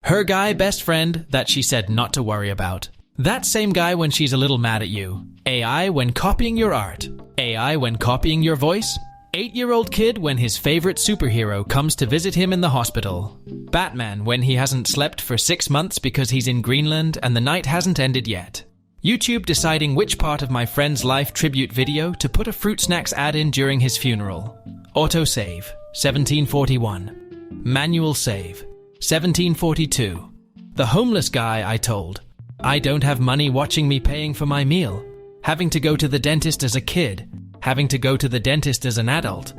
Her guy best friend that she said not to worry about. That same guy when she's a little mad at you. AI when copying your art. AI when copying your voice. 8-year-old kid when his favorite superhero comes to visit him in the hospital. Batman when he hasn't slept for 6 months because he's in Greenland and the night hasn't ended yet. YouTube deciding which part of my friend's life tribute video to put a fruit snacks ad in during his funeral. Autosave, 1741. Manual save, 1742. The homeless guy I told. I don't have money watching me paying for my meal. Having to go to the dentist as a kid. Having to go to the dentist as an adult.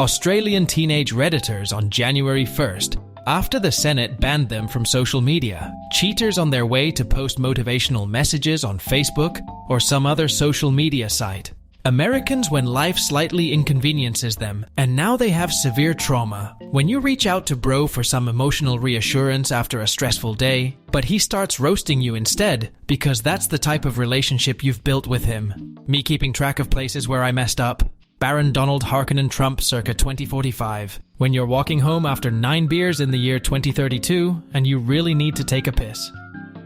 Australian teenage Redditors on January 1st, after the Senate banned them from social media. Cheaters on their way to post motivational messages on Facebook or some other social media site. Americans when life slightly inconveniences them, and now they have severe trauma. When you reach out to bro for some emotional reassurance after a stressful day, but he starts roasting you instead because that's the type of relationship you've built with him. Me keeping track of places where I messed up. Baron Donald Harkonnen Trump circa 2045. When you're walking home after 9 beers in the year 2032 and you really need to take a piss.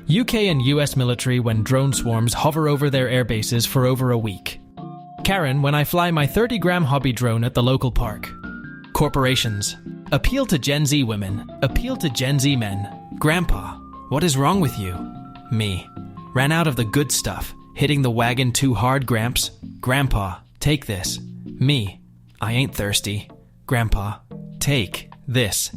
UK and US military when drone swarms hover over their air bases for over a week. Karen when I fly my 30-gram hobby drone at the local park. Corporations. Appeal to Gen Z women. Appeal to Gen Z men. Grandpa, what is wrong with you? Me. Ran out of the good stuff. Hitting the wagon too hard, Gramps. Grandpa, take this. Me. I ain't thirsty. Grandpa, take this.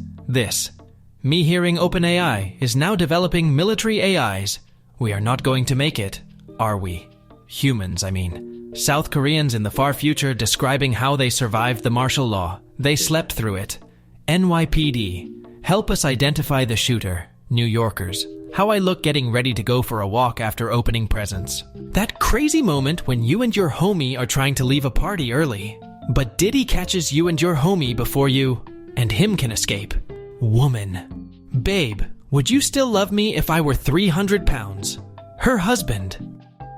Me hearing OpenAI is now developing military AIs. We are not going to make it, are we? Humans, I mean. South Koreans in the far future describing how they survived the martial law. They slept through it. NYPD. Help us identify the shooter. New Yorkers. How I look getting ready to go for a walk after opening presents. That crazy moment when you and your homie are trying to leave a party early. But Diddy catches you and your homie before you and him can escape. Woman. Babe, would you still love me if I were 300 pounds? Her husband.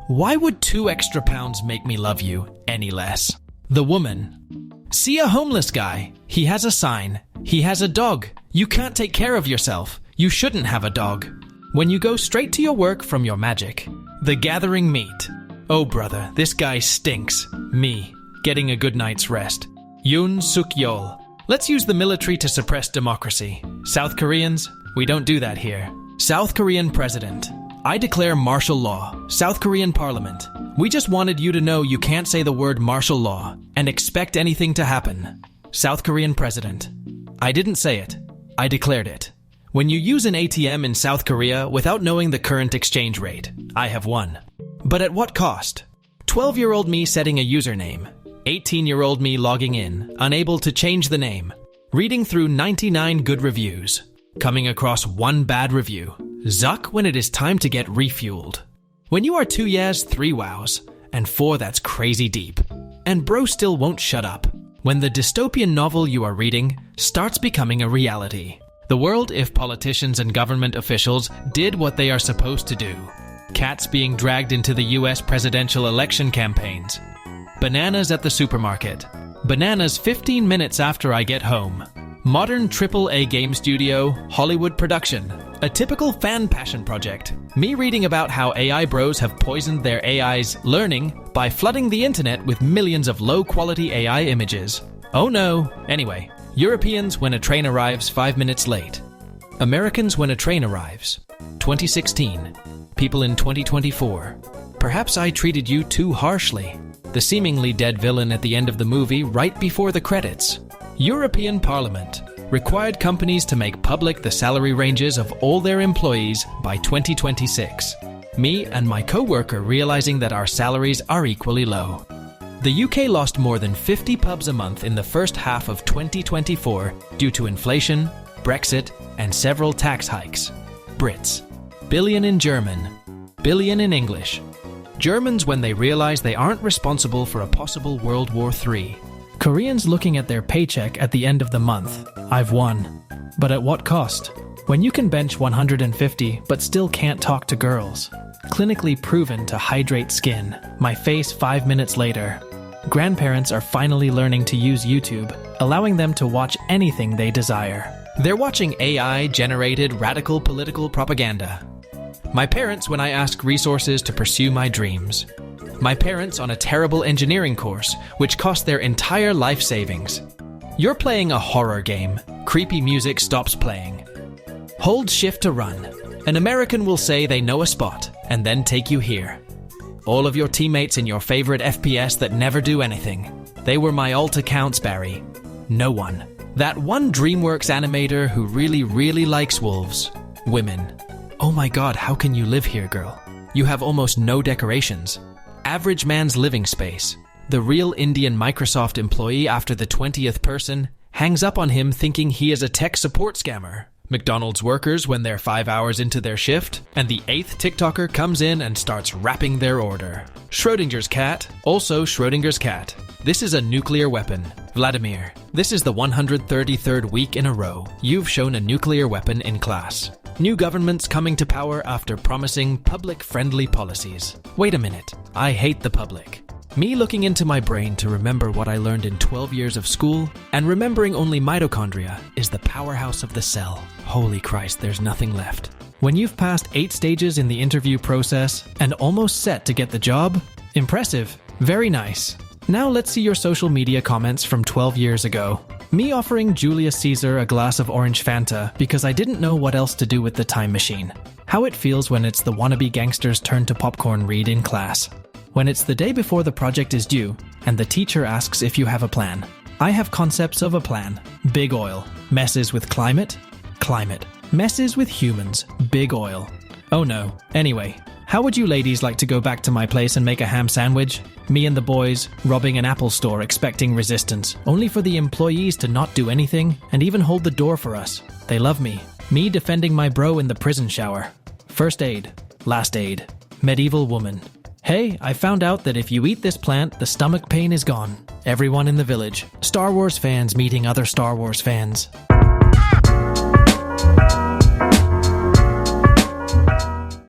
Why would 2 extra pounds make me love you any less? The woman. See a homeless guy. He has a sign. He has a dog. You can't take care of yourself. You shouldn't have a dog. When you go straight to your work from your magic. The gathering meat. Oh brother, this guy stinks. Me. Getting a good night's rest. Yoon Suk Yeol. Let's use the military to suppress democracy. South Koreans, we don't do that here. South Korean president. I declare martial law. South Korean parliament. We just wanted you to know you can't say the word martial law and expect anything to happen. South Korean president. I didn't say it. I declared it. When you use an ATM in South Korea without knowing the current exchange rate, I have won. But at what cost? 12-year-old me setting a username. 18-year-old me logging in, unable to change the name. Reading through 99 good reviews. Coming across 1 bad review. Zuck when it is time to get refueled. When you are 2 yeahs, 3 wows, and 4 that's crazy deep. And bro still won't shut up. When the dystopian novel you are reading starts becoming a reality. The world if politicians and government officials did what they are supposed to do. Cats being dragged into the US presidential election campaigns. Bananas at the supermarket. Bananas 15 minutes after I get home. Modern AAA game studio, Hollywood production. A typical fan passion project. Me reading about how AI bros have poisoned their AI's learning by flooding the internet with millions of low-quality AI images. Oh no. Anyway, Europeans when a train arrives 5 minutes late. Americans when a train arrives. 2016. People in 2024. Perhaps I treated you too harshly. The seemingly dead villain at the end of the movie right before the credits. European Parliament. Required companies to make public the salary ranges of all their employees by 2026. Me and my co-worker realizing that our salaries are equally low. The UK lost more than 50 pubs a month in the first half of 2024 due to inflation, Brexit, and several tax hikes. Brits. Billion in German. Billion in English. Germans when they realize they aren't responsible for a possible World War III. Koreans looking at their paycheck at the end of the month. I've won. But at what cost? When you can bench 150 but still can't talk to girls. Clinically proven to hydrate skin. My face 5 minutes later. Grandparents are finally learning to use YouTube, allowing them to watch anything they desire. They're watching AI-generated radical political propaganda. My parents when I ask resources to pursue my dreams. My parents on a terrible engineering course, which cost their entire life savings. You're playing a horror game. Creepy music stops playing. Hold shift to run. An American will say they know a spot, and then take you here. All of your teammates in your favorite FPS that never do anything. They were my alt accounts, Barry. No one. That one DreamWorks animator who really likes wolves. Women. Oh my god, how can you live here, girl? You have almost no decorations. Average man's living space. The real Indian Microsoft employee after the 20th person hangs up on him thinking he is a tech support scammer. McDonald's workers when they're 5 hours into their shift, and the 8th TikToker comes in and starts wrapping their order. Schrodinger's cat, also Schrodinger's cat. This is a nuclear weapon. Vladimir, this is the 133rd week in a row you've shown a nuclear weapon in class. New governments coming to power after promising public-friendly policies. Wait a minute, I hate the public. Me looking into my brain to remember what I learned in 12 years of school, and remembering only mitochondria is the powerhouse of the cell. Holy Christ, there's nothing left. When you've passed 8 stages in the interview process and almost set to get the job, impressive, very nice. Now let's see your social media comments from 12 years ago. Me offering Julius Caesar a glass of orange Fanta because I didn't know what else to do with the time machine. How it feels when it's the wannabe gangster's turn to popcorn read in class. When it's the day before the project is due, and the teacher asks if you have a plan. I have concepts of a plan. Big oil. Messes with climate? Climate. Messes with humans. Big oil. Oh no. Anyway, how would you ladies like to go back to my place and make a ham sandwich? Me and the boys, robbing an Apple store expecting resistance, only for the employees to not do anything and even hold the door for us. They love me. Me defending my bro in the prison shower. First aid. Last aid. Medieval woman. Hey, I found out that if you eat this plant, the stomach pain is gone. Everyone in the village. Star Wars fans meeting other Star Wars fans.